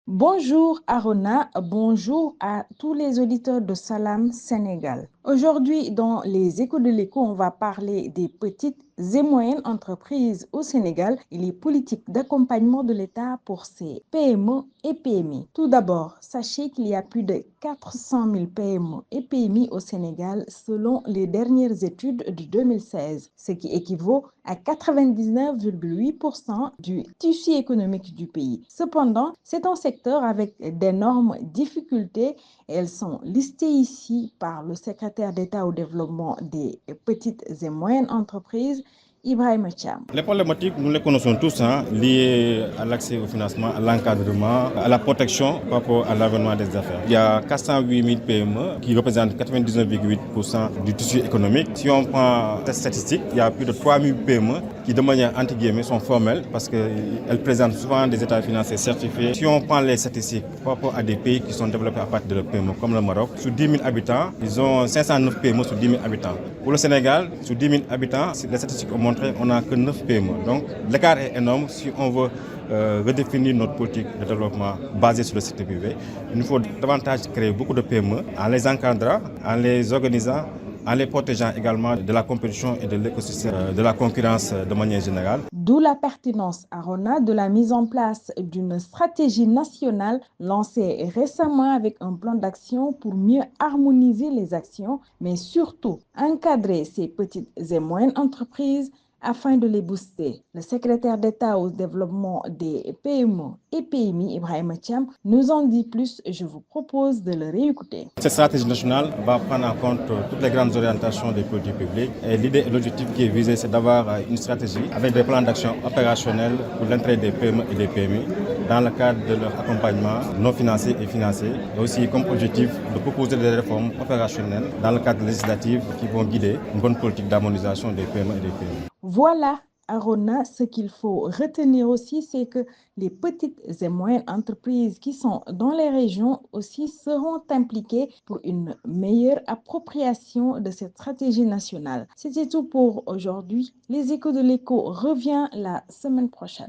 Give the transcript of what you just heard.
Bonjour Arona, bonjour à tous les auditeurs de Salam Sénégal. Aujourd'hui, dans les échos de l'écho, on va parler des petites et moyennes entreprises au Sénégal et les politiques d'accompagnement de l'État pour ces PME et PMI. Tout d'abord, sachez qu'il y a plus de 400 000 PME et PMI au Sénégal selon les dernières études de 2016, ce qui équivaut à 99,8% du tissu économique du pays. Cependant, c'est un secteur avec d'énormes difficultés. Elles sont listées ici par le secrétaire d'État au développement des petites et moyennes entreprises, Ibrahim Cham. Les problématiques, nous les connaissons tous, liées à l'accès au financement, à l'encadrement, à la protection par rapport à l'avènement des affaires. Il y a 408 000 PME qui représentent 99,8% du tissu économique. Si on prend cette statistique, il y a plus de 3 000 PME qui, de manière entre guillemets, sont formelles parce qu'elles présentent souvent des états financiers certifiés. Si on prend les statistiques par rapport à des pays qui sont développés à partir de leur PME, comme le Maroc, sur 10 000 habitants, ils ont 509 PME sur 10 000 habitants. Pour le Sénégal, sur 10 000 habitants, les statistiques ont montré qu'on n'a que 9 PME. Donc l'écart est énorme si on veut redéfinir notre politique de développement basée sur le secteur privé. Il nous faut davantage créer beaucoup de PME en les encadrant, en les organisant, en les protégeant également de la compétition et de l'écosystème de la concurrence de manière générale. D'où la pertinence, Arona, de la mise en place d'une stratégie nationale lancée récemment avec un plan d'action pour mieux harmoniser les actions, mais surtout encadrer ces petites et moyennes entreprises afin de les booster. Le secrétaire d'État au développement des PME et PMI, Ibrahim Cham, nous en dit plus. Je vous propose de le réécouter. Cette stratégie nationale va prendre en compte toutes les grandes orientations des politiques publiques. Et l'idée et l'objectif qui est visé, c'est d'avoir une stratégie avec des plans d'action opérationnels pour l'entrée des PME et des PMI dans le cadre de leur accompagnement non financier et financier. Et aussi comme objectif de proposer des réformes opérationnelles dans le cadre législatif qui vont guider une bonne politique d'harmonisation des PME et des PMI. Voilà, Arona, ce qu'il faut retenir aussi, c'est que les petites et moyennes entreprises qui sont dans les régions aussi seront impliquées pour une meilleure appropriation de cette stratégie nationale. C'était tout pour aujourd'hui. Les échos de l'écho revient la semaine prochaine.